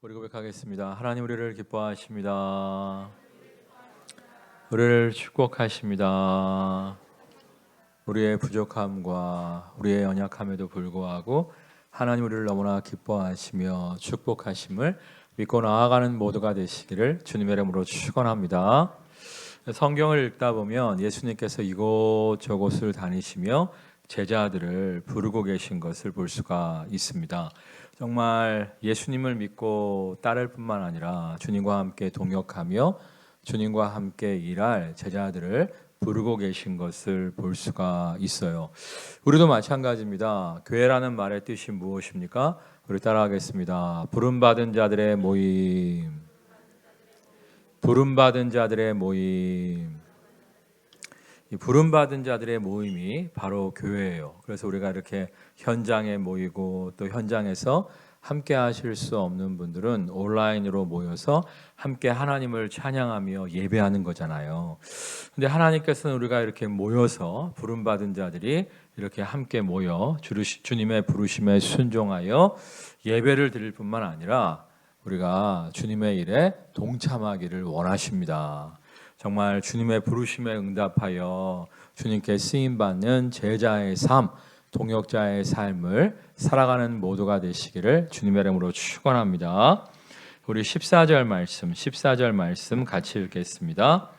우리 고백하겠습니다. 하나님 우리를 기뻐하십니다. 우리를 축복하십니다. 우리의 부족함과 우리의 연약함에도 불구하고 하나님 우리를 너무나 기뻐하시며 축복하심을 믿고 나아가는 모두가 되시기를 주님의 이름으로 축원합니다. 성경을 읽다 보면 예수님께서 이곳저곳을 다니시며 제자들을 부르고 계신 것을 볼 수가 있습니다. 정말 예수님을 믿고 따를 뿐만 아니라 주님과 함께 동역하며 주님과 함께 일할 제자들을 부르고 계신 것을 볼 수가 있어요. 우리도 마찬가지입니다. 교회라는 말의 뜻이 무엇입니까? 우리 따라하겠습니다. 부름받은 자들의 모임. 부름받은 자들의 모임. 이 부름받은 자들의 모임이 바로 교회예요. 그래서 우리가 이렇게 현장에 모이고 또 현장에서 함께 하실 수 없는 분들은 온라인으로 모여서 함께 하나님을 찬양하며 예배하는 거잖아요. 근데 하나님께서는 우리가 이렇게 모여서 부름받은 자들이 이렇게 함께 모여 주님의 부르심에 순종하여 예배를 드릴 뿐만 아니라 우리가 주님의 일에 동참하기를 원하십니다. 정말 주님의 부르심에 응답하여 주님께 쓰임받는 제자의 삶, 동역자의 삶을 살아가는 모두가 되시기를 주님의 이름으로 축원합니다. 우리 14절 말씀 같이 읽겠습니다.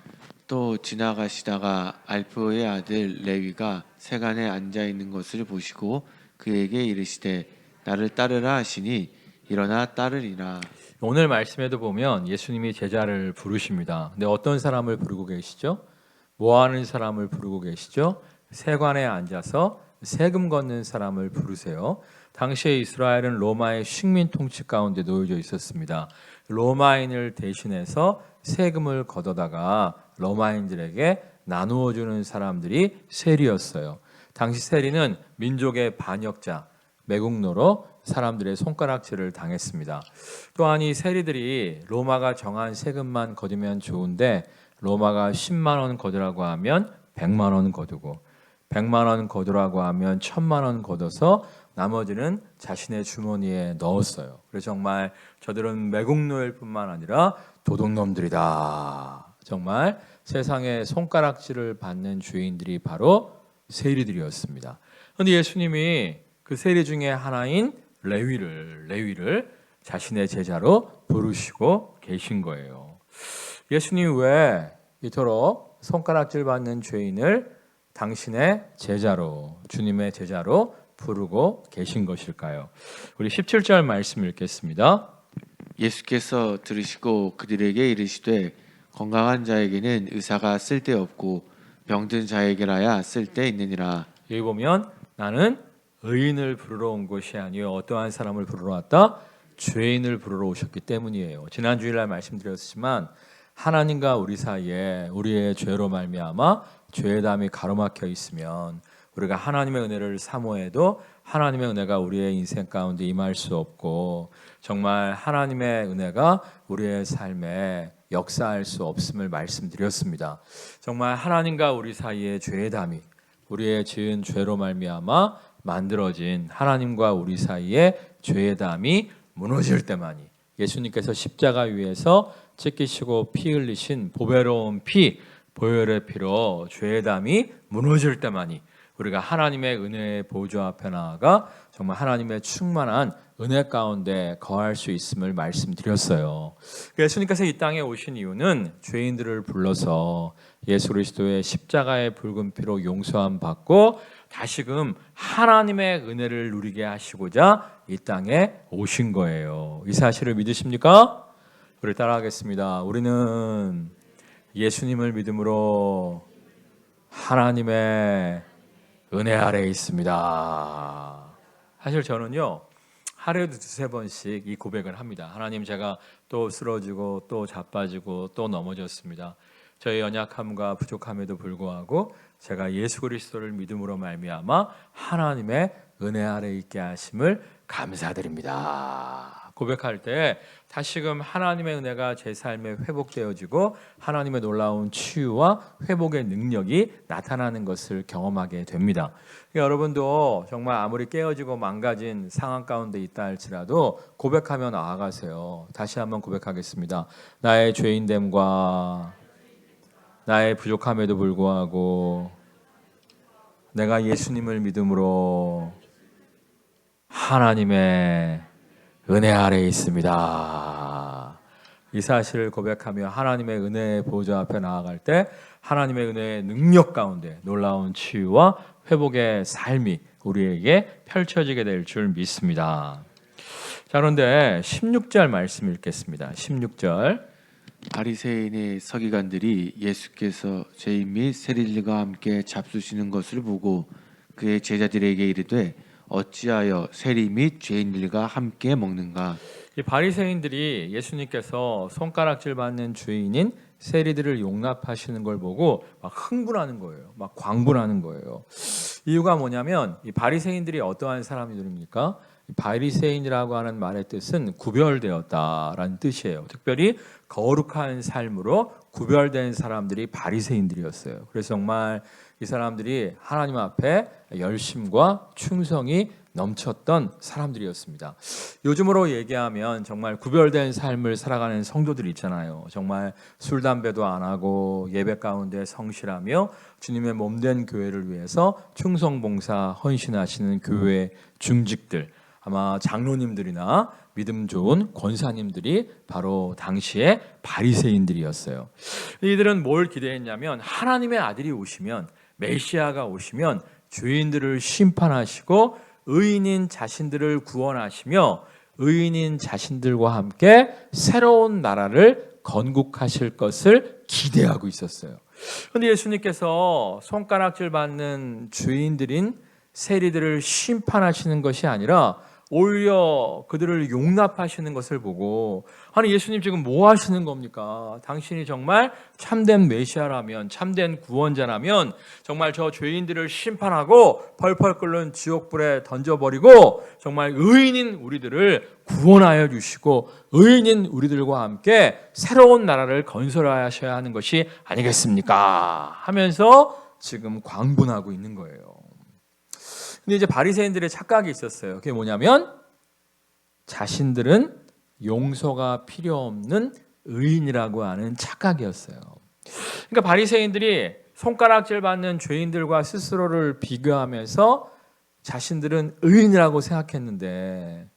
또 지나가시다가 알프의 아들 레위가 세간에 앉아 있는 것을 보시고 그에게 이르시되 나를 따르라 하시니 일어나 따르리라. 오늘 말씀에도 보면 예수님이 제자를 부르십니다. 근데 어떤 사람을 부르고 계시죠? 뭐하는 사람을 부르고 계시죠? 세관에 앉아서 세금 걷는 사람을 부르세요. 당시에 이스라엘은 로마의 식민 통치 가운데 놓여져 있었습니다. 로마인을 대신해서 세금을 걷어다가 로마인들에게 나누어 주는 사람들이 세리였어요. 당시 세리는 민족의 반역자, 매국노로 사람들의 손가락질을 당했습니다. 또한 이 세리들이 로마가 정한 세금만 거두면 좋은데 로마가 10만 원 거두라고 하면 100만 원 거두고 100만 원 거두라고 하면 1000만 원 거둬서 나머지는 자신의 주머니에 넣었어요. 그래서 정말 저들은 매국노일 뿐만 아니라 도둑놈들이다. 정말 세상에 손가락질을 받는 주인들이 바로 세리들이었습니다. 그런데 예수님이 그 세리 중에 하나인 레위를 자신의 제자로 부르시고 계신 거예요. 예수님이 왜 이토록 손가락질 받는 죄인을 당신의 제자로, 주님의 제자로 부르고 계신 것일까요? 우리 17절 말씀 읽겠습니다. 예수께서 들으시고 그들에게 이르시되 건강한 자에게는 의사가 쓸데없고 병든 자에게라야 쓸데있느니라. 여기 보면 나는 의인을 부르러 온 것이 아니요 어떠한 사람을 부르러 왔다? 죄인을 부르러 오셨기 때문이에요. 지난 주일날 말씀드렸지만 하나님과 우리 사이에 우리의 죄로 말미암아 죄의 담이 가로막혀 있으면 우리가 하나님의 은혜를 사모해도 하나님의 은혜가 우리의 인생 가운데 임할 수 없고 정말 하나님의 은혜가 우리의 삶에 역사할 수 없음을 말씀드렸습니다. 정말 하나님과 우리 사이에 죄의 담이 우리의 지은 죄로 말미암아 만들어진 하나님과 우리 사이에 죄의 담이 무너질 때만이 예수님께서 십자가 위에서 찢기시고 피 흘리신 보배로운 피, 보혈의 피로 죄의 담이 무너질 때만이 우리가 하나님의 은혜의 보좌 앞에 나아가 정말 하나님의 충만한 은혜 가운데 거할 수 있음을 말씀드렸어요. 예수님께서 이 땅에 오신 이유는 죄인들을 불러서 예수 그리스도의 십자가의 붉은 피로 용서함 받고 다시금 하나님의 은혜를 누리게 하시고자 이 땅에 오신 거예요. 이 사실을 믿으십니까? 우리 따라하겠습니다. 우리는 예수님을 믿음으로 하나님의 은혜 아래에 있습니다. 사실 저는요 하루에도 2-3번씩 이 고백을 합니다. 하나님, 제가 또 쓰러지고 또 자빠지고 또 넘어졌습니다. 저의 연약함과 부족함에도 불구하고 제가 예수 그리스도를 믿음으로 말미암아 하나님의 은혜 아래 있게 하심을 감사드립니다. 고백할 때 다시금 하나님의 은혜가 제 삶에 회복되어지고 하나님의 놀라운 치유와 회복의 능력이 나타나는 것을 경험하게 됩니다. 여러분도 정말 아무리 깨어지고 망가진 상황 가운데 있다 할지라도 고백하며 나아가세요. 다시 한번 고백하겠습니다. 나의 죄인됨과 나의 부족함에도 불구하고 내가 예수님을 믿음으로 하나님의 은혜 아래에 있습니다. 이 사실을 고백하며 하나님의 은혜의 보좌 앞에 나아갈 때 하나님의 은혜의 능력 가운데 놀라운 치유와 회복의 삶이 우리에게 펼쳐지게 될 줄 믿습니다. 자, 그런데 16절 말씀 읽겠습니다. 16절. 바리새인의 서기관들이 예수께서 죄인 및 세리들과 함께 잡수시는 것을 보고 그의 제자들에게 이르되 어찌하여 세리 및 죄인들과 함께 먹는가? 이 바리새인들이 예수님께서 손가락질 받는 죄인인 세리들을 용납하시는 걸 보고 막 흥분하는 거예요. 막 광분하는 거예요. 이유가 뭐냐면 이 바리새인들이 어떠한 사람들입니까? 바리새인이라고 하는 말의 뜻은 구별되었다라는 뜻이에요. 특별히 거룩한 삶으로 구별된 사람들이 바리새인들이었어요. 그래서 정말 이 사람들이 하나님 앞에 열심과 충성이 넘쳤던 사람들이었습니다. 요즘으로 얘기하면 정말 구별된 삶을 살아가는 성도들 있잖아요. 정말 술, 담배도 안 하고 예배 가운데 성실하며 주님의 몸된 교회를 위해서 충성봉사 헌신하시는 교회 중직들, 아마 장로님들이나 믿음 좋은 권사님들이 바로 당시에 바리새인들이었어요. 이들은 뭘 기대했냐면 하나님의 아들이 오시면, 메시아가 오시면 죄인들을 심판하시고 의인인 자신들을 구원하시며 의인인 자신들과 함께 새로운 나라를 건국하실 것을 기대하고 있었어요. 그런데 예수님께서 손가락질 받는 죄인들인 세리들을 심판하시는 것이 아니라 오히려 그들을 용납하시는 것을 보고, 아니 예수님 지금 뭐 하시는 겁니까? 당신이 정말 참된 메시아라면, 참된 구원자라면 정말 저 죄인들을 심판하고 펄펄 끓는 지옥불에 던져버리고 정말 의인인 우리들을 구원하여 주시고 의인인 우리들과 함께 새로운 나라를 건설하셔야 하는 것이 아니겠습니까? 하면서 지금 광분하고 있는 거예요. 근데 이제 바리새인들의 착각이 있었어요. 그게 뭐냐면 자신들은 용서가 필요 없는 의인이라고 하는 착각이었어요. 그러니까 바리새인들이 손가락질 받는 죄인들과 스스로를 비교하면서 자신들은 의인이라고 생각했는데,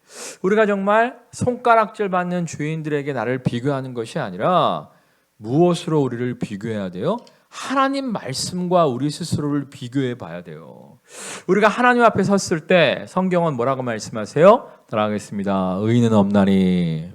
우리가 정말 손가락질 받는 죄인들에게 나를 비교하는 것이 아니라 무엇으로 우리를 비교해야 돼요? 하나님 말씀과 우리 스스로를 비교해 봐야 돼요. 우리가 하나님 앞에 섰을 때 성경은 뭐라고 말씀하세요? 따라하겠습니다. 의인은 없나니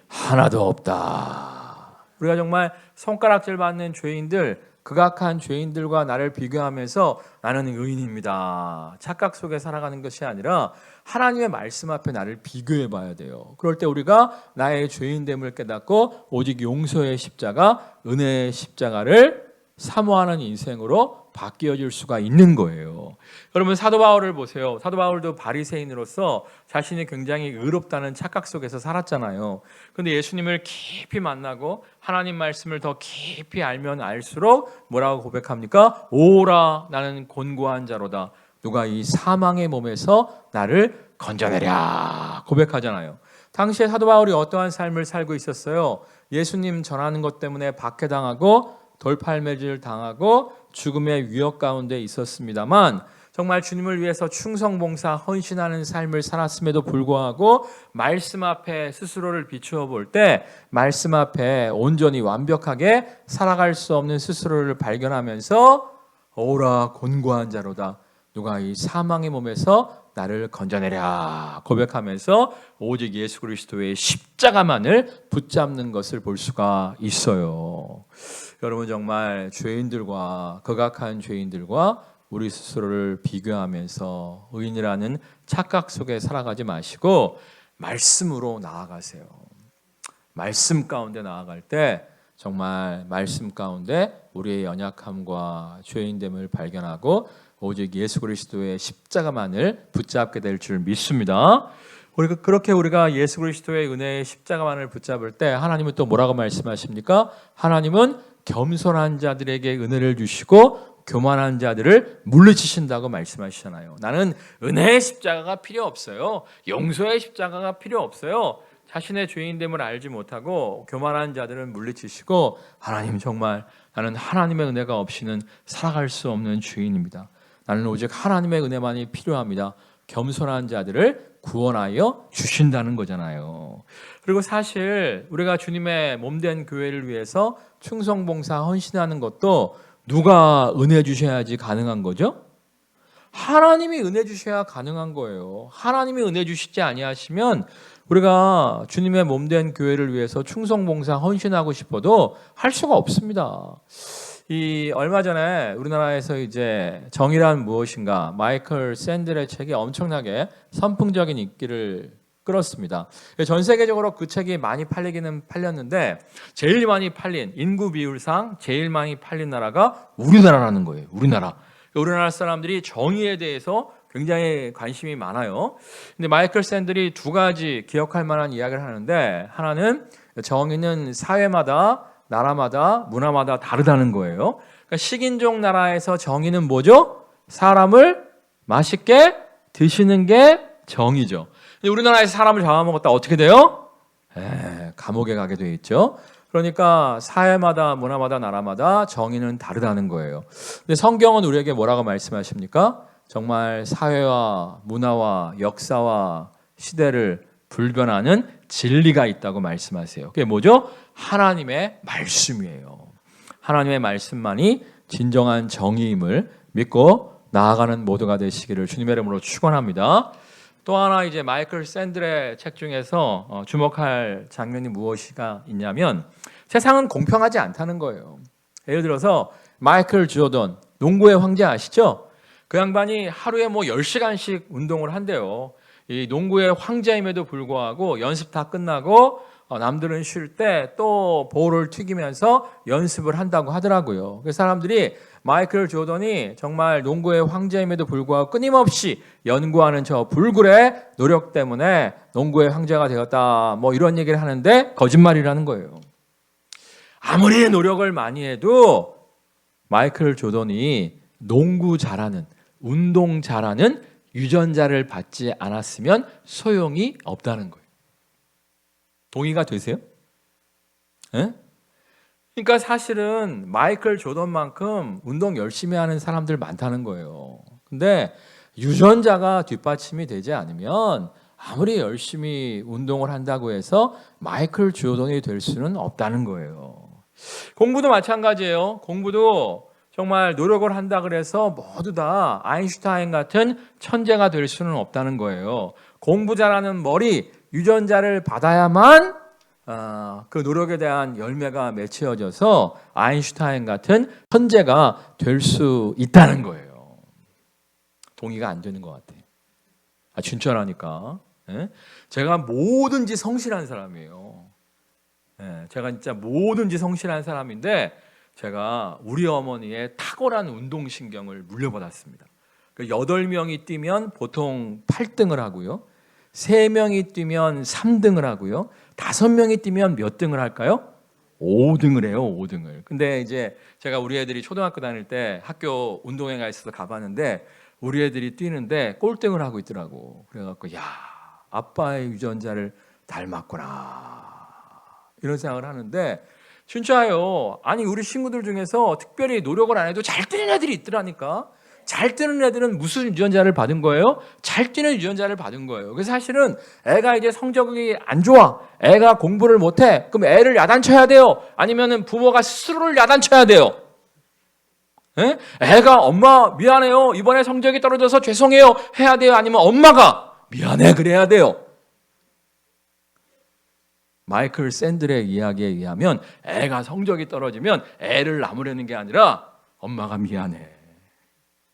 하나도 없다. 우리가 정말 손가락질 받는 죄인들, 극악한 죄인들과 나를 비교하면서 나는 의인입니다, 착각 속에 살아가는 것이 아니라 하나님의 말씀 앞에 나를 비교해 봐야 돼요. 그럴 때 우리가 나의 죄인됨을 깨닫고 오직 용서의 십자가, 은혜의 십자가를 사모하는 인생으로 바뀌어질 수가 있는 거예요. 여러분 사도 바울을 보세요. 사도 바울도 바리새인으로서 자신이 굉장히 의롭다는 착각 속에서 살았잖아요. 그런데 예수님을 깊이 만나고 하나님 말씀을 더 깊이 알면 알수록 뭐라고 고백합니까? 오라, 나는 곤고한 자로다. 누가 이 사망의 몸에서 나를 건져내랴 고백하잖아요. 당시에 사도 바울이 어떠한 삶을 살고 있었어요? 예수님 전하는 것 때문에 박해당하고 돌팔매질 당하고 죽음의 위협 가운데 있었습니다만 정말 주님을 위해서 충성봉사 헌신하는 삶을 살았음에도 불구하고 말씀 앞에 스스로를 비추어 볼 때 말씀 앞에 온전히 완벽하게 살아갈 수 없는 스스로를 발견하면서 오라 곤고한 자로다. 누가 이 사망의 몸에서 나를 건져내랴 고백하면서 오직 예수 그리스도의 십자가만을 붙잡는 것을 볼 수가 있어요. 여러분 정말 죄인들과 극악한 죄인들과 우리 스스로를 비교하면서 의인이라는 착각 속에 살아가지 마시고 말씀으로 나아가세요. 말씀 가운데 나아갈 때 정말 말씀 가운데 우리의 연약함과 죄인됨을 발견하고 오직 예수 그리스도의 십자가만을 붙잡게 될 줄 믿습니다. 그렇게 우리가 예수 그리스도의 은혜의 십자가만을 붙잡을 때 하나님은 또 뭐라고 말씀하십니까? 하나님은 겸손한 자들에게 은혜를 주시고 교만한 자들을 물리치신다고 말씀하시잖아요. 나는 은혜의 십자가가 필요 없어요. 용서의 십자가가 필요 없어요. 자신의 죄인됨을 알지 못하고 교만한 자들은 물리치시고 하나님 정말 나는 하나님의 은혜가 없이는 살아갈 수 없는 죄인입니다. 나는 오직 하나님의 은혜만이 필요합니다. 겸손한 자들을 구원하여 주신다는 거잖아요. 그리고 사실 우리가 주님의 몸된 교회를 위해서 충성봉사 헌신하는 것도 누가 은혜 주셔야지 가능한 거죠? 하나님이 은혜 주셔야 가능한 거예요. 하나님이 은혜 주시지 아니하시면 우리가 주님의 몸된 교회를 위해서 충성봉사 헌신하고 싶어도 할 수가 없습니다. 이 얼마 전에 우리나라에서 이제 정의란 무엇인가 마이클 샌들의 책이 엄청나게 선풍적인 인기를 끌었습니다. 전 세계적으로 그 책이 많이 팔리기는 팔렸는데 제일 많이 팔린 인구 비율상 제일 많이 팔린 나라가 우리나라라는 거예요. 우리나라 사람들이 정의에 대해서 굉장히 관심이 많아요. 근데 마이클 샌들이 두 가지 기억할 만한 이야기를 하는데 하나는 정의는 사회마다 나라마다 문화마다 다르다는 거예요. 그러니까 식인종 나라에서 정의는 뭐죠? 사람을 맛있게 드시는 게 정의죠. 근데 우리나라에서 사람을 잡아먹었다 어떻게 돼요? 감옥에 가게 돼 있죠. 그러니까 사회마다 문화마다 나라마다 정의는 다르다는 거예요. 근데 성경은 우리에게 뭐라고 말씀하십니까? 정말 사회와 문화와 역사와 시대를 불변하는 진리가 있다고 말씀하세요. 그게 뭐죠? 하나님의 말씀이에요. 하나님의 말씀만이 진정한 정의임을 믿고 나아가는 모두가 되시기를 주님의 이름으로 축원합니다. 또 하나 이제 마이클 샌들의 책 중에서 주목할 장면이 무엇이가 있냐면 세상은 공평하지 않다는 거예요. 예를 들어서 마이클 조던 농구의 황제 아시죠? 그 양반이 하루에 10시간씩 운동을 한대요. 이 농구의 황제임에도 불구하고 연습 다 끝나고 남들은 쉴 때 또 볼을 튀기면서 연습을 한다고 하더라고요. 그래서 사람들이 마이클 조던이 정말 농구의 황제임에도 불구하고 끊임없이 연구하는 저 불굴의 노력 때문에 농구의 황제가 되었다 이런 얘기를 하는데 거짓말이라는 거예요. 아무리 노력을 많이 해도 마이클 조던이 농구 잘하는 운동 잘하는 유전자를 받지 않았으면 소용이 없다는 거예요. 동의가 되세요? 예? 그러니까 사실은 마이클 조던만큼 운동 열심히 하는 사람들 많다는 거예요. 근데 유전자가 뒷받침이 되지 않으면 아무리 열심히 운동을 한다고 해서 마이클 조던이 될 수는 없다는 거예요. 공부도 마찬가지예요. 공부도 정말 노력을 한다 그래서 모두 다 아인슈타인 같은 천재가 될 수는 없다는 거예요. 공부 잘하는 머리, 유전자를 받아야만 그 노력에 대한 열매가 맺혀져서 아인슈타인 같은 천재가 될 수 있다는 거예요. 동의가 안 되는 것 같아요. 진짜라니까. 제가 뭐든지 성실한 사람이에요. 제가 진짜 뭐든지 성실한 사람인데 제가 우리 어머니의 탁월한 운동신경을 물려받았습니다. 8명이 뛰면 보통 8등을 하고요. 3명이 뛰면 3등을 하고요. 5명이 뛰면 몇 등을 할까요? 5등을 해요. 5등을. 근데 이제 제가 우리 애들이 초등학교 다닐 때 학교 운동회가 있어서 가봤는데 우리 애들이 뛰는데 꼴등을 하고 있더라고. 그래갖고 야, 아빠의 유전자를 닮았구나 이런 생각을 하는데 진짜요. 아니 우리 친구들 중에서 특별히 노력을 안 해도 잘 뛰는 애들이 있더라니까. 잘 뛰는 애들은 무슨 유전자를 받은 거예요? 잘 뛰는 유전자를 받은 거예요. 그래서 사실은 애가 이제 성적이 안 좋아. 애가 공부를 못해. 그럼 애를 야단쳐야 돼요. 아니면은 부모가 스스로를 야단쳐야 돼요. 애가 엄마 미안해요. 이번에 성적이 떨어져서 죄송해요. 해야 돼요. 아니면 엄마가 미안해 그래야 돼요. 마이클 샌들의 이야기에 의하면 애가 성적이 떨어지면 애를 나무라는 게 아니라 엄마가 미안해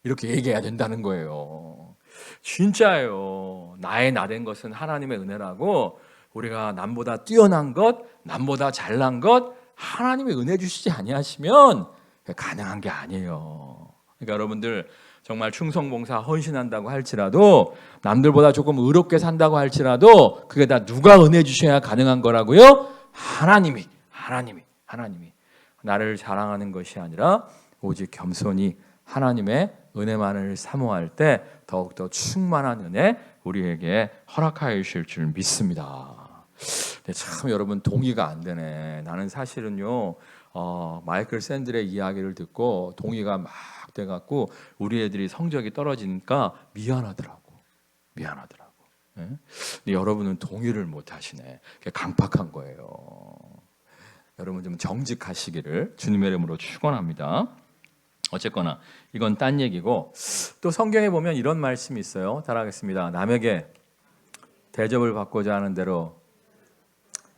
이렇게 얘기해야 된다는 거예요. 진짜예요. 나의 나된 것은 하나님의 은혜라고 우리가 남보다 뛰어난 것, 남보다 잘난 것 하나님의 은혜 주시지 아니하시면 가능한 게 아니에요. 그러니까 여러분들 정말 충성봉사 헌신한다고 할지라도 남들보다 조금 의롭게 산다고 할지라도 그게 다 누가 은혜 주셔야 가능한 거라고요? 하나님이 나를 자랑하는 것이 아니라 오직 겸손히 하나님의 은혜만을 사모할 때 더욱더 충만한 은혜 우리에게 허락하여 주실 줄 믿습니다. 근데 참 여러분 동의가 안 되네. 나는 사실은요 마이클 샌들의 이야기를 듣고 동의가 막 돼갖고 우리 애들이 성적이 떨어지니까 미안하더라고. 예? 근데 여러분은 동의를 못 하시네. 그게 강팍한 거예요. 여러분 좀 정직하시기를 주님의 이름으로 축원합니다. 어쨌거나 이건 딴 얘기고 또 성경에 보면 이런 말씀이 있어요. 따라하겠습니다. 남에게 대접을 받고자 하는 대로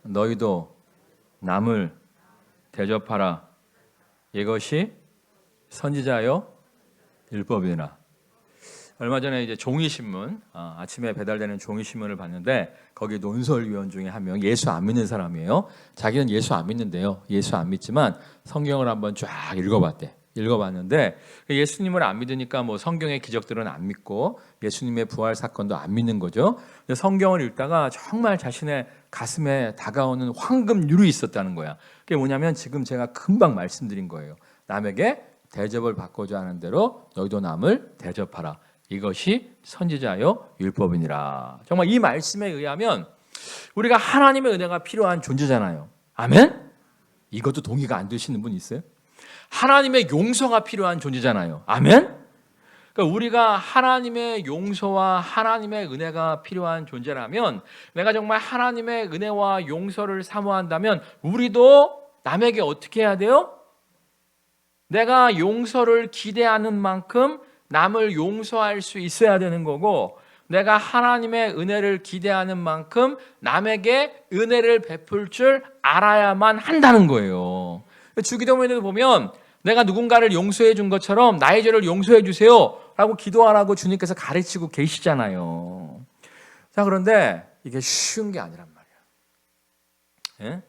너희도 남을 대접하라. 이것이 선지자요 율법이나. 얼마 전에 이제 종이신문 아침에 배달되는 종이신문을 봤는데 거기 논설위원 중에 한 명 예수 안 믿는 사람이에요. 자기는 예수 안 믿는데요. 예수 안 믿지만 성경을 한번 쫙 읽어봤는데 예수님을 안 믿으니까 뭐 성경의 기적들은 안 믿고 예수님의 부활 사건도 안 믿는 거죠. 근데 성경을 읽다가 정말 자신의 가슴에 다가오는 황금률이 있었다는 거야. 그게 뭐냐면 지금 제가 금방 말씀드린 거예요. 남에게 대접을 받고자 하는 대로 너희도 남을 대접하라. 이것이 선지자요 율법이니라. 정말 이 말씀에 의하면 우리가 하나님의 은혜가 필요한 존재잖아요. 아멘? 이것도 동의가 안 되시는 분 있어요? 하나님의 용서가 필요한 존재잖아요. 아멘? 그러니까 우리가 하나님의 용서와 하나님의 은혜가 필요한 존재라면 내가 정말 하나님의 은혜와 용서를 사모한다면 우리도 남에게 어떻게 해야 돼요? 내가 용서를 기대하는 만큼 남을 용서할 수 있어야 되는 거고 내가 하나님의 은혜를 기대하는 만큼 남에게 은혜를 베풀 줄 알아야만 한다는 거예요. 주기도문에도 보면 내가 누군가를 용서해 준 것처럼 나의 죄를 용서해 주세요 라고 기도하라고 주님께서 가르치고 계시잖아요. 자, 그런데 이게 쉬운 게 아니란 말이야. 예?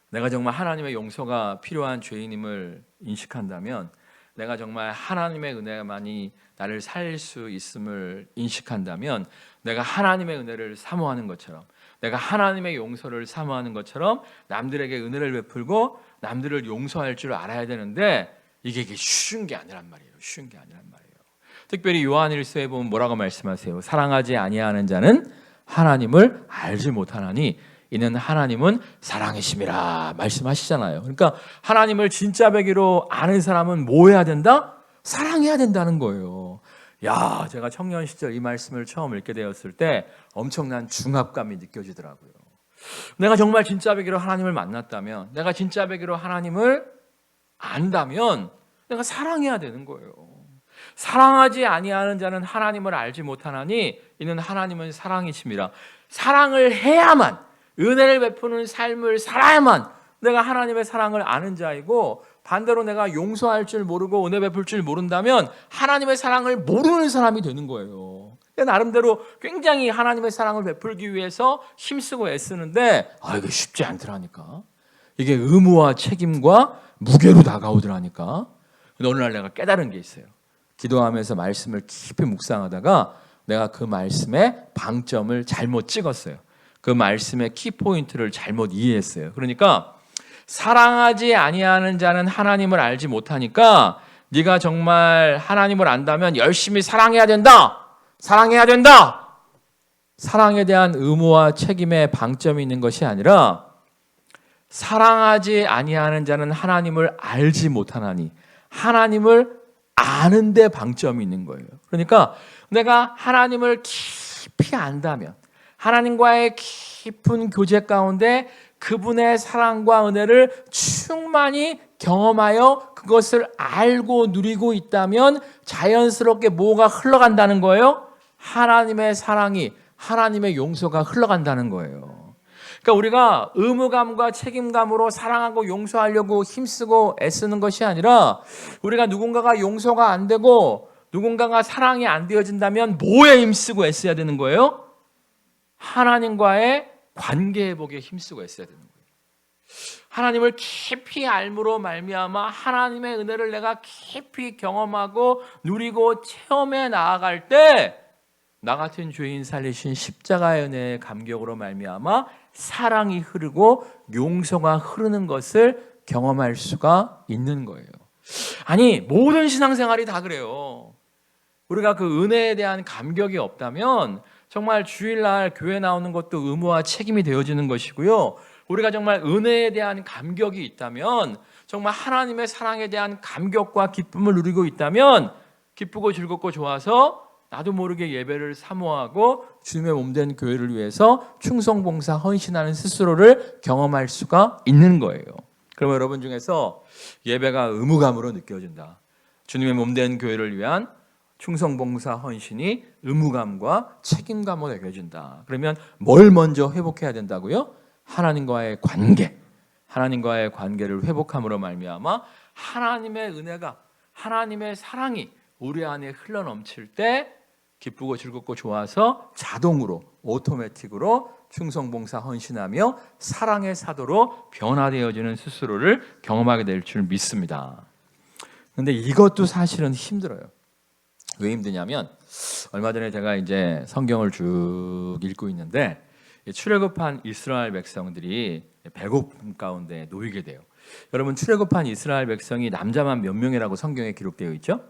내가 정말 하나님의 용서가 필요한 죄인임을 인식한다면 내가 정말 하나님의 은혜만이 나를 살릴 수 있음을 인식한다면 내가 하나님의 은혜를 사모하는 것처럼 내가 하나님의 용서를 사모하는 것처럼 남들에게 은혜를 베풀고 남들을 용서할 줄 알아야 되는데 이게 쉬운 게 아니란 말이에요. 특별히 요한일서에 보면 뭐라고 말씀하세요? 사랑하지 아니하는 자는 하나님을 알지 못하나니 이는 하나님은 사랑이심이라 말씀하시잖아요. 그러니까 하나님을 진짜 배기로 아는 사람은 뭐 해야 된다? 사랑해야 된다는 거예요. 야, 제가 청년 시절 이 말씀을 처음 읽게 되었을 때 엄청난 중압감이 느껴지더라고요. 내가 정말 진짜 배기로 하나님을 만났다면, 내가 진짜 배기로 하나님을 안다면 내가 사랑해야 되는 거예요. 사랑하지 아니하는 자는 하나님을 알지 못하나니 이는 하나님은 사랑이심이라. 사랑을 해야만, 은혜를 베푸는 삶을 살아야만 내가 하나님의 사랑을 아는 자이고, 반대로 내가 용서할 줄 모르고 은혜 베풀 줄 모른다면 하나님의 사랑을 모르는 사람이 되는 거예요. 나름대로 굉장히 하나님의 사랑을 베풀기 위해서 힘쓰고 애쓰는데 이게 쉽지 않더라니까. 이게 의무와 책임과 무게로 다가오더라니까. 근데 어느 날 내가 깨달은 게 있어요. 기도하면서 말씀을 깊이 묵상하다가 내가 그 말씀의 방점을 잘못 찍었어요. 그 말씀의 키포인트를 잘못 이해했어요. 그러니까 사랑하지 아니하는 자는 하나님을 알지 못하니까 네가 정말 하나님을 안다면 열심히 사랑해야 된다. 사랑에 대한 의무와 책임의 방점이 있는 것이 아니라 사랑하지 아니하는 자는 하나님을 알지 못하나니 하나님을 아는 데 방점이 있는 거예요. 그러니까 내가 하나님을 깊이 안다면 하나님과의 깊은 교제 가운데 그분의 사랑과 은혜를 충만히 경험하여 그것을 알고 누리고 있다면 자연스럽게 뭐가 흘러간다는 거예요? 하나님의 사랑이, 하나님의 용서가 흘러간다는 거예요. 그러니까 우리가 의무감과 책임감으로 사랑하고 용서하려고 힘쓰고 애쓰는 것이 아니라 우리가 누군가가 용서가 안 되고 누군가가 사랑이 안 되어진다면 뭐에 힘쓰고 애써야 되는 거예요? 하나님과의 관계 회복에 힘쓰고 애써야 되는 거예요. 하나님을 깊이 알므로 말미암아 하나님의 은혜를 내가 깊이 경험하고 누리고 체험해 나아갈 때 나 같은 죄인 살리신 십자가의 은혜의 감격으로 말미암아 사랑이 흐르고 용서가 흐르는 것을 경험할 수가 있는 거예요. 아니, 모든 신앙생활이 다 그래요. 우리가 그 은혜에 대한 감격이 없다면 정말 주일날 교회 나오는 것도 의무와 책임이 되어지는 것이고요. 우리가 정말 은혜에 대한 감격이 있다면, 정말 하나님의 사랑에 대한 감격과 기쁨을 누리고 있다면 기쁘고 즐겁고 좋아서 나도 모르게 예배를 사모하고 주님의 몸된 교회를 위해서 충성봉사 헌신하는 스스로를 경험할 수가 있는 거예요. 그러면 여러분 중에서 예배가 의무감으로 느껴진다, 주님의 몸된 교회를 위한 충성봉사 헌신이 의무감과 책임감으로 느껴진다, 그러면 뭘 먼저 회복해야 된다고요? 하나님과의 관계, 하나님과의 관계를 회복함으로 말미암아 하나님의 은혜가, 하나님의 사랑이 우리 안에 흘러넘칠 때 기쁘고 즐겁고 좋아서 자동으로 오토매틱으로 충성봉사 헌신하며 사랑의 사도로 변화되어지는 스스로를 경험하게 될 줄 믿습니다. 그런데 이것도 사실은 힘들어요. 왜 힘드냐면, 얼마 전에 제가 이제 성경을 쭉 읽고 있는데 출애굽한 이스라엘 백성들이 배고픔 가운데 놓이게 돼요. 여러분, 출애굽한 이스라엘 백성이 남자만 몇 명이라고 성경에 기록되어 있죠?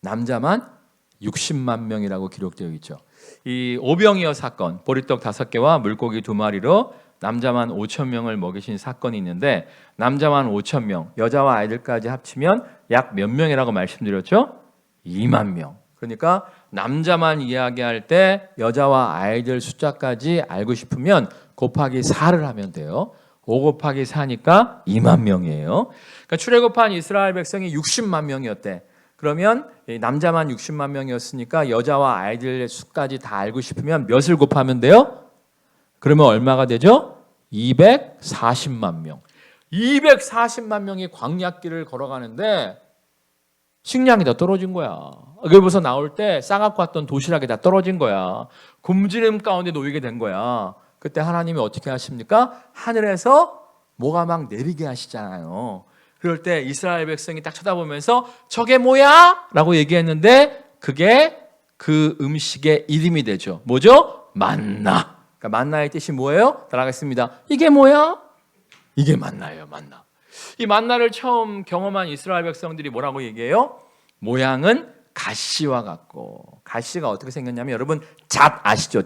남자만 60만 명이라고 기록되어 있죠. 이 오병이어 사건, 보리떡 5개와 물고기 2마리로 남자만 5천 명을 먹이신 사건이 있는데, 남자만 5천 명, 여자와 아이들까지 합치면 약 몇 명이라고 말씀드렸죠? 2만 명. 그러니까 남자만 이야기할 때 여자와 아이들 숫자까지 알고 싶으면 곱하기 4를 하면 돼요. 5 곱하기 4니까 2만 명이에요. 그러니까 출애굽한 이스라엘 백성이 60만 명이었대. 그러면 남자만 60만 명이었으니까 여자와 아이들의 수까지 다 알고 싶으면 몇을 곱하면 돼요? 그러면 얼마가 되죠? 240만 명. 240만 명이 광야길을 걸어가는데 식량이 다 떨어진 거야. 여기서 나올 때 싸갖고 왔던 도시락이 다 떨어진 거야. 굶주림 가운데 놓이게 된 거야. 그때 하나님이 어떻게 하십니까? 하늘에서 뭐가 막 내리게 하시잖아요. 그럴 때 이스라엘 백성이 딱 쳐다보면서 저게 뭐야? 라고 얘기했는데 그게 그 음식의 이름이 되죠. 뭐죠? 만나. 그러니까 만나의 뜻이 뭐예요? 따라가겠습니다. 이게 뭐야? 이게 만나예요, 만나. 이 만나를 처음 경험한 이스라엘 백성들이 뭐라고 얘기해요? 모양은 가시와 같고, 가시가 어떻게 생겼냐면, 여러분 잣 아시죠?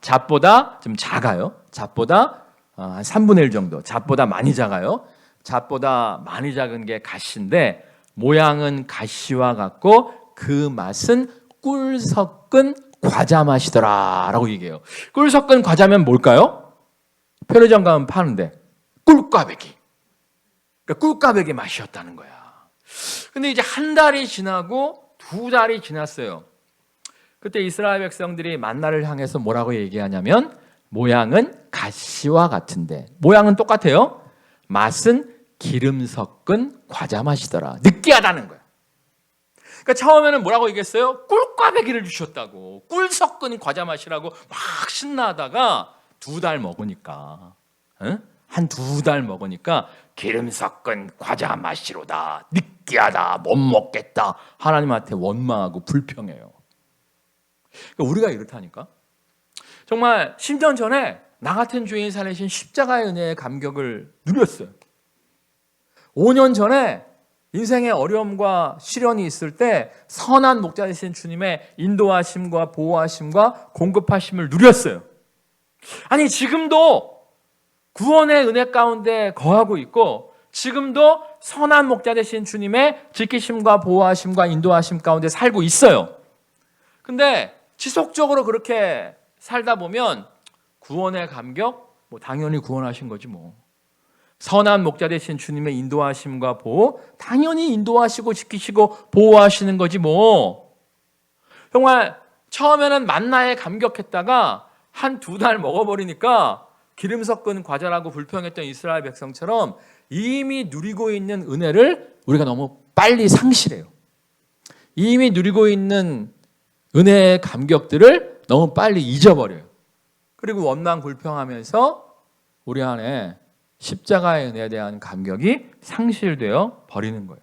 잣보다 좀 작아요. 잣보다 한 3분의 1 정도, 잣보다 많이 작아요. 잣보다 많이 작은 게 가시인데 모양은 가시와 같고 그 맛은 꿀 섞은 과자 맛이더라 라고 얘기해요. 꿀 섞은 과자면 뭘까요? 편의점 가면 파는데 꿀꽈배기. 그러니까 꿀꽈배기 맛이었다는 거야. 근데 이제 한 달이 지나고 2달이 지났어요. 그때 이스라엘 백성들이 만나를 향해서 뭐라고 얘기하냐면, 모양은 가시와 같은데 모양은 똑같아요. 맛은 기름 섞은 과자 맛이더라. 느끼하다는 거야. 그러니까 처음에는 뭐라고 얘기했어요? 꿀꽈배기를 주셨다고, 꿀 섞은 과자 맛이라고 막 신나다가 2달 먹으니까, 한 2달 먹으니까 기름 섞은 과자 맛이로다, 느끼하다, 못 먹겠다, 하나님한테 원망하고 불평해요. 그러니까 우리가 이렇다니까. 정말 10년 전에 나 같은 죄인 살리신 십자가의 은혜의 감격을 누렸어요. 5년 전에 인생의 어려움과 시련이 있을 때 선한 목자 되신 주님의 인도하심과 보호하심과 공급하심을 누렸어요. 아니, 지금도 구원의 은혜 가운데 거하고 있고, 지금도 선한 목자 되신 주님의 지키심과 보호하심과 인도하심 가운데 살고 있어요. 근데 지속적으로 그렇게 살다 보면 구원의 감격? 뭐 당연히 구원하신 거지 뭐. 선한 목자 되신 주님의 인도하심과 보호? 당연히 인도하시고 지키시고 보호하시는 거지 뭐. 정말 처음에는 만나에 감격했다가 한 2달 먹어버리니까 기름 섞은 과자라고 불평했던 이스라엘 백성처럼 이미 누리고 있는 은혜를 우리가 너무 빨리 상실해요. 이미 누리고 있는 은혜의 감격들을 너무 빨리 잊어버려요. 그리고 원망 불평하면서 우리 안에 십자가의 은혜에 대한 감격이 상실되어 버리는 거예요.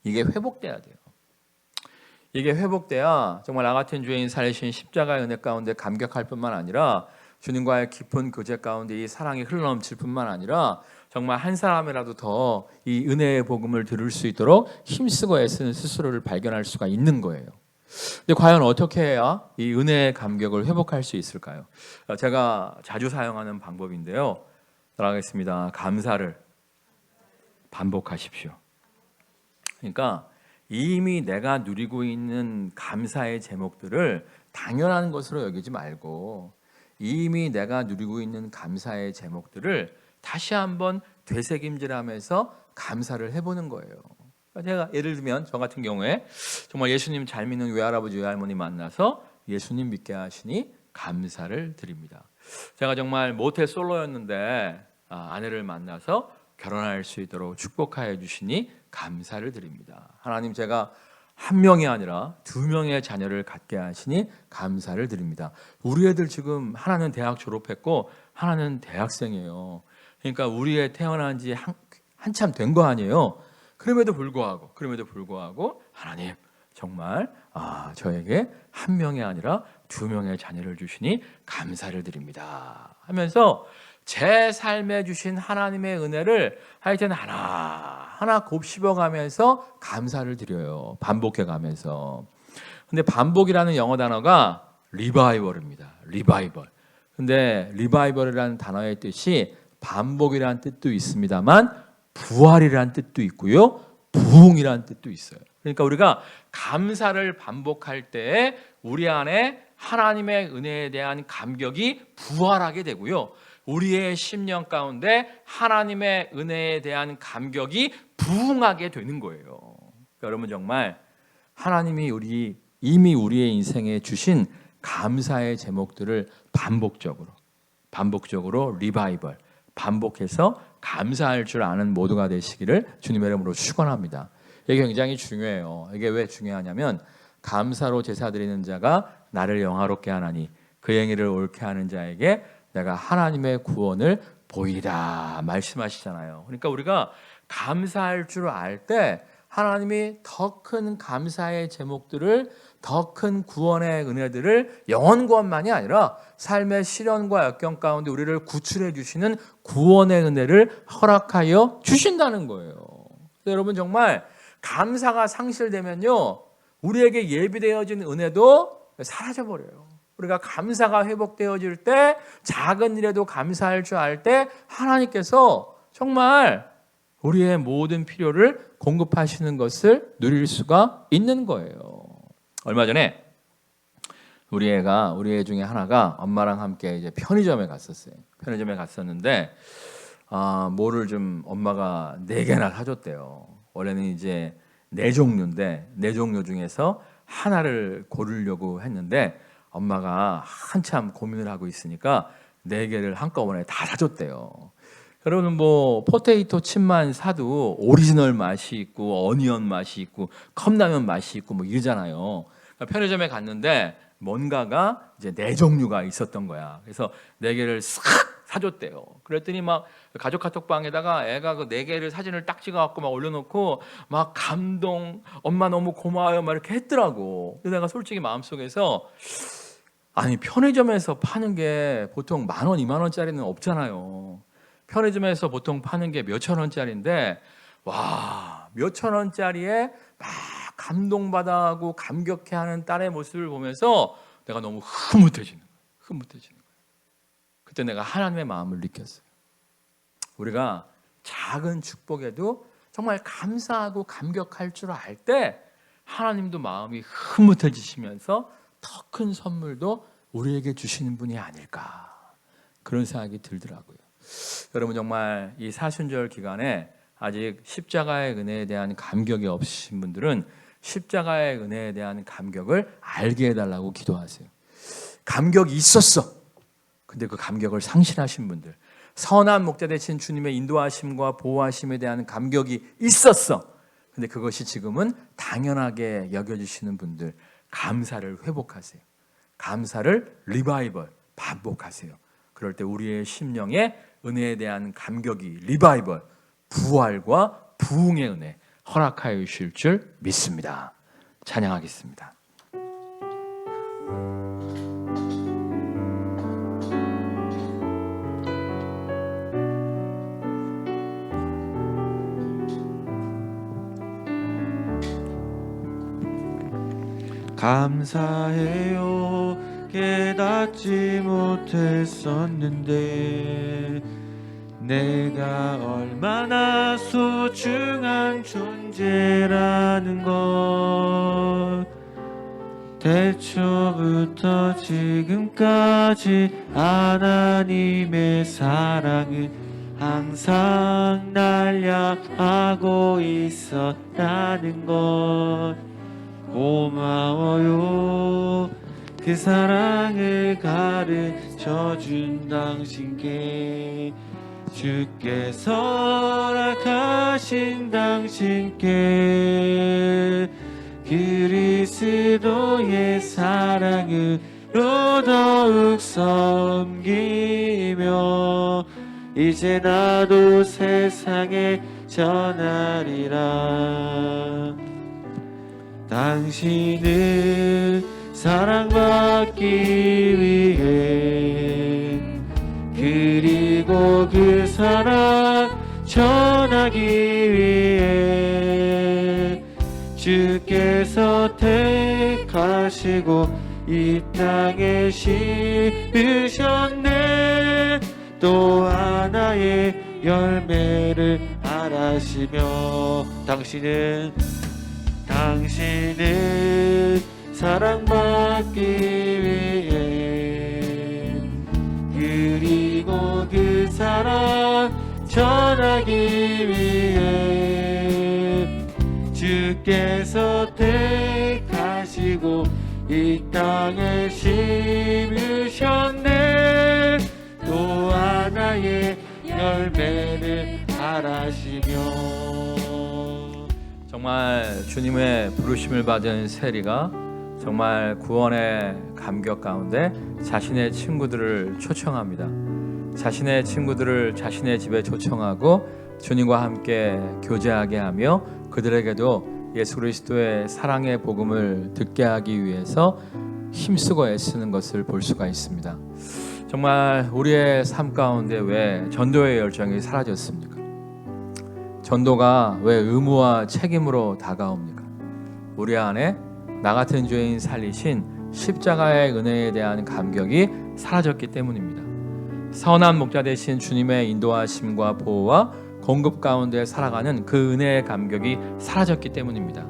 이게 회복돼야 돼요. 이게 회복돼야 정말 나 같은 죄인 살리신 십자가의 은혜 가운데 감격할 뿐만 아니라 주님과의 깊은 교제 가운데 이 사랑이 흘러넘칠 뿐만 아니라 정말 한 사람이라도 더 이 은혜의 복음을 들을 수 있도록 힘쓰고 애쓰는 스스로를 발견할 수가 있는 거예요. 근데 과연 어떻게 해야 이 은혜의 감격을 회복할 수 있을까요? 제가 자주 사용하는 방법인데요. 따라하겠습니다. 감사를 반복하십시오. 그러니까 이미 내가 누리고 있는 감사의 제목들을 당연한 것으로 여기지 말고 이미 내가 누리고 있는 감사의 제목들을 다시 한번 되새김질하면서 감사를 해보는 거예요. 제가 예를 들면 저 같은 경우에 정말 예수님 잘 믿는 외할아버지 외할머니 만나서 예수님 믿게 하시니 감사를 드립니다. 제가 정말 모태 솔로였는데 아내를 만나서 결혼할 수 있도록 축복하여 주시니 감사를 드립니다. 하나님, 제가 한 명이 아니라 두 명의 자녀를 갖게 하시니 감사를 드립니다. 우리 애들 지금 하나는 대학 졸업했고 하나는 대학생이에요. 그러니까 우리 애 태어난 지 한참 된 거 아니에요. 그럼에도 불구하고 하나님 정말 저에게 한 명이 아니라 두 명의 자녀를 주시니 감사를 드립니다 하면서 제 삶에 주신 하나님의 은혜를 하여튼 하나하나 곱씹어가면서 감사를 드려요. 반복해가면서. 근데 반복이라는 영어 단어가 리바이벌입니다. 리바이벌. 근데 리바이벌이라는 단어의 뜻이 반복이라는 뜻도 있습니다만 부활이라는 뜻도 있고요, 부흥이라는 뜻도 있어요. 그러니까 우리가 감사를 반복할 때 우리 안에 하나님의 은혜에 대한 감격이 부활하게 되고요, 우리의 심령 가운데 하나님의 은혜에 대한 감격이 부흥하게 되는 거예요. 그러니까 여러분, 정말 하나님이 이미 우리의 인생에 주신 감사의 제목들을 반복적으로 리바이벌, 반복해서 감사할 줄 아는 모두가 되시기를 주님의 이름으로 축원합니다. 이게 굉장히 중요해요. 이게 왜 중요하냐면 감사로 제사 드리는 자가 나를 영화롭게 하나니 그 행위를 옳게 하는 자에게 내가 하나님의 구원을 보이리라 말씀하시잖아요. 그러니까 우리가 감사할 줄 알 때 하나님이 더 큰 감사의 제목들을, 더 큰 구원의 은혜들을, 영원 구원만이 아니라 삶의 시련과 역경 가운데 우리를 구출해 주시는 구원의 은혜를 허락하여 주신다는 거예요. 여러분, 정말 감사가 상실되면요, 우리에게 예비되어진 은혜도 사라져버려요. 우리가 감사가 회복되어질 때, 작은 일에도 감사할 줄 알 때 하나님께서 정말 우리의 모든 필요를 공급하시는 것을 누릴 수가 있는 거예요. 얼마 전에 우리 애 중에 하나가 엄마랑 함께 이제 편의점에 갔었어요. 편의점에 갔었는데 뭐를 좀 엄마가 4개나 사줬대요. 원래는 이제 4종류인데 4종류 중에서 하나를 고르려고 했는데 엄마가 한참 고민을 하고 있으니까 4개를 한꺼번에 다 사줬대요. 여러분, 뭐 포테이토 칩만 사도 오리지널 맛이 있고 어니언 맛이 있고 컵라면 맛이 있고 뭐 이러잖아요. 그러니까 편의점에 갔는데 뭔가가 이제 4종류가 있었던 거야. 그래서 4개를 싹 사줬대요. 그랬더니 막 가족 카톡방에다가 애가 그 4개를 사진을 딱 찍어갖고 막 올려놓고 막 감동, 엄마 너무 고마워요 막 이렇게 했더라고. 근데 내가 솔직히 마음속에서 아니, 편의점에서 파는 게 보통 10,000원, 20,000원짜리는 없잖아요. 편의점에서 보통 파는 게 몇천 원짜리인데, 와, 몇천 원짜리에 막 감동받아하고 감격해하는 딸의 모습을 보면서 내가 너무 흐뭇해지는 거예요. 그때 내가 하나님의 마음을 느꼈어요. 우리가 작은 축복에도 정말 감사하고 감격할 줄 알 때 하나님도 마음이 흐뭇해지시면서 더 큰 선물도 우리에게 주시는 분이 아닐까, 그런 생각이 들더라고요. 여러분, 정말 이 사순절 기간에 아직 십자가의 은혜에 대한 감격이 없으신 분들은 십자가의 은혜에 대한 감격을 알게 해달라고 기도하세요. 감격이 있었어. 근데 그 감격을 상실하신 분들, 선한 목자 되신 주님의 인도하심과 보호하심에 대한 감격이 있었어. 근데 그것이 지금은 당연하게 여겨지시는 분들, 감사를 회복하세요. 감사를 리바이벌, 반복하세요. 그럴 때 우리의 심령에 은혜에 대한 감격이 리바이벌, 부활과 부흥의 은혜 허락하여 주실 줄 믿습니다. 찬양하겠습니다. 감사해요. 깨닫지 못했었는데 내가 얼마나 소중한 존재라는 걸 태초부터 지금까지 하나님의 사랑은 항상 날 향하고 있었다는 것 고마워요. 그 사랑을 가르쳐준 당신께 주께서 허락하신 당신께 그리스도의 사랑으로 더욱 섬기며 이제 나도 세상에 전하리라. 당신을 사랑받기 위해 그리고 그 사랑 전하기 위해 주께서 택하시고 이 땅에 심으셨네. 또 하나의 열매를 알아시며 당신은 사랑받기 위해 그리고 그 사랑 전하기 위해 주께서 택하시고 이 땅에 심으셨네. 또 하나의 열매를 알아시며 정말 주님의 부르심을 받은 세리가 정말 구원의 감격 가운데 자신의 친구들을 초청합니다. 자신의 친구들을 자신의 집에 초청하고 주님과 함께 교제하게 하며 그들에게도 예수 그리스도의 사랑의 복음을 듣게 하기 위해서 힘쓰고 애쓰는 것을 볼 수가 있습니다. 정말 우리의 삶 가운데 왜 전도의 열정이 사라졌습니까? 전도가 왜 의무와 책임으로 다가옵니까? 우리 안에 나 같은 죄인 살리신 십자가의 은혜에 대한 감격이 사라졌기 때문입니다. 선한 목자 되신 주님의 인도하심과 보호와 공급 가운데 살아가는 그 은혜의 감격이 사라졌기 때문입니다.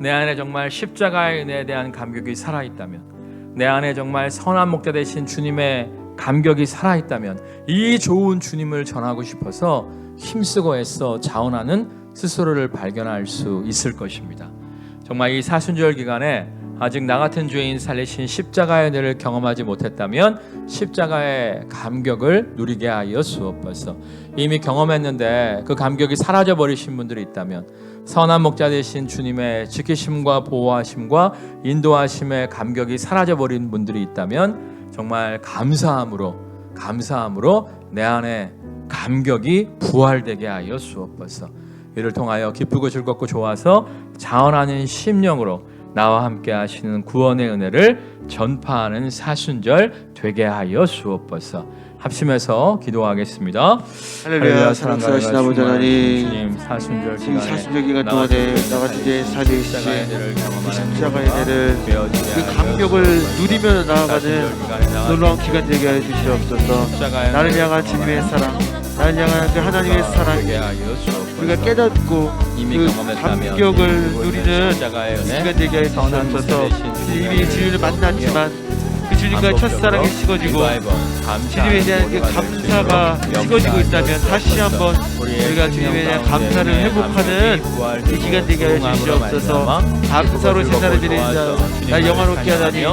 내 안에 정말 십자가의 은혜에 대한 감격이 살아있다면, 내 안에 정말 선한 목자 되신 주님의 감격이 살아있다면 이 좋은 주님을 전하고 싶어서 힘쓰고 애써 자원하는 스스로를 발견할 수 있을 것입니다. 정말 이 사순절 기간에 아직 나 같은 죄인 살리신 십자가의 은혜를 경험하지 못했다면 십자가의 감격을 누리게 하여 주옵소서. 이미 경험했는데 그 감격이 사라져 버리신 분들이 있다면, 선한 목자 되신 주님의 지키심과 보호하심과 인도하심의 감격이 사라져 버린 분들이 있다면 정말 감사함으로 내 안에 감격이 부활되게 하여 주옵소서. 이를 통하여 기쁘고 즐겁고 좋아서 자원하는 심령으로 나와 함께 하시는 구원의 은혜를 전파하는 사순절 되게 하여 주옵소서. 합심해서 기도하겠습니다. 할렐루야. 사랑하신 아버지 하나님, 주님 사순절 사순절 기간 동안에 나같은 죄인 살리신 십자가의 은혜를 그 감격을 누리며 나아가는 놀라운 기간 되게 하여 주시옵소서. 나를 향한 주님의 사랑, 나를 향한 그 하나님의 사랑, 우리가 깨닫고 그 감격을 누리는 시간 되게 하여 주시옵소서. 이미 주님을 만났지만 그 주님과의 첫사랑이 식어지고 주님에 대한 그 감사가 식어지고 있다면 다시 한번 우리가 주님에 대한 감사를 회복하는 이 기간 되게 하여 주시옵소서. 감사로 제사를 드리는 날 영화롭게 하다니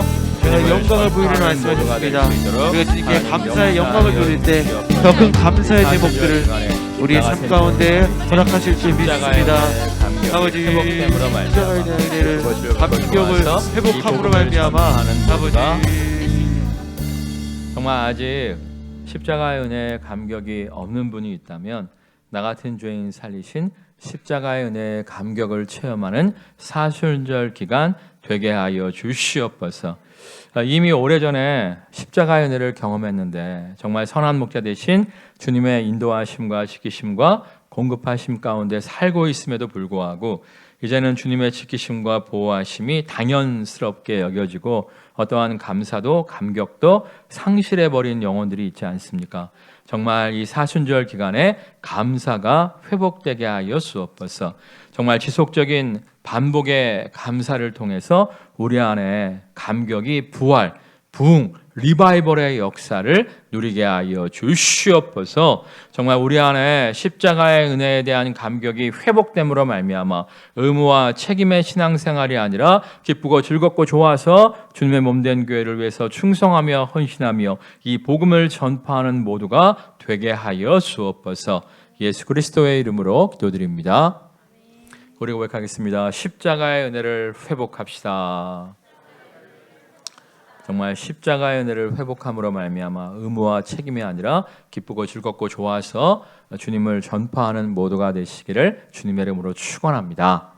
제가 영광을 보이는 말씀해 주십니다. 우리가 주님께 감사의 영광을 누릴 때 더 큰 감사의 제목들을 우리의 삶 가운데 허락하실 줄 믿습니다. 아버지, 십자가의 은혜를 감격을 회복함으로 말미암아 아버지 정말 아직 십자가의 은혜에 감격이 없는 분이 있다면 나 같은 죄인 살리신 십자가의 은혜의 감격을 체험하는 사순절 기간 되게 하여 주시옵소서. 이미 오래전에 십자가의 은혜를 경험했는데 정말 선한 목자 되신 주님의 인도하심과 지키심과 공급하심 가운데 살고 있음에도 불구하고 이제는 주님의 지키심과 보호하심이 당연스럽게 여겨지고 어떠한 감사도 감격도 상실해버린 영혼들이 있지 않습니까? 정말 이 사순절 기간에 감사가 회복되게 하여 주옵소서. 정말 지속적인 반복의 감사를 통해서 우리 안에 감격이 부활, 부흥, 리바이벌의 역사를 누리게 하여 주시옵소서. 정말 우리 안에 십자가의 은혜에 대한 감격이 회복됨으로 말미암아 의무와 책임의 신앙생활이 아니라 기쁘고 즐겁고 좋아서 주님의 몸된 교회를 위해서 충성하며 헌신하며 이 복음을 전파하는 모두가 되게 하여 주옵소서. 예수 그리스도의 이름으로 기도드립니다. 우리 고백하겠습니다. 십자가의 은혜를 회복합시다. 정말 십자가의 은혜를 회복함으로 말미암아 의무와 책임이 아니라 기쁘고 즐겁고 좋아서 주님을 전파하는 모두가 되시기를 주님의 이름으로 축원합니다.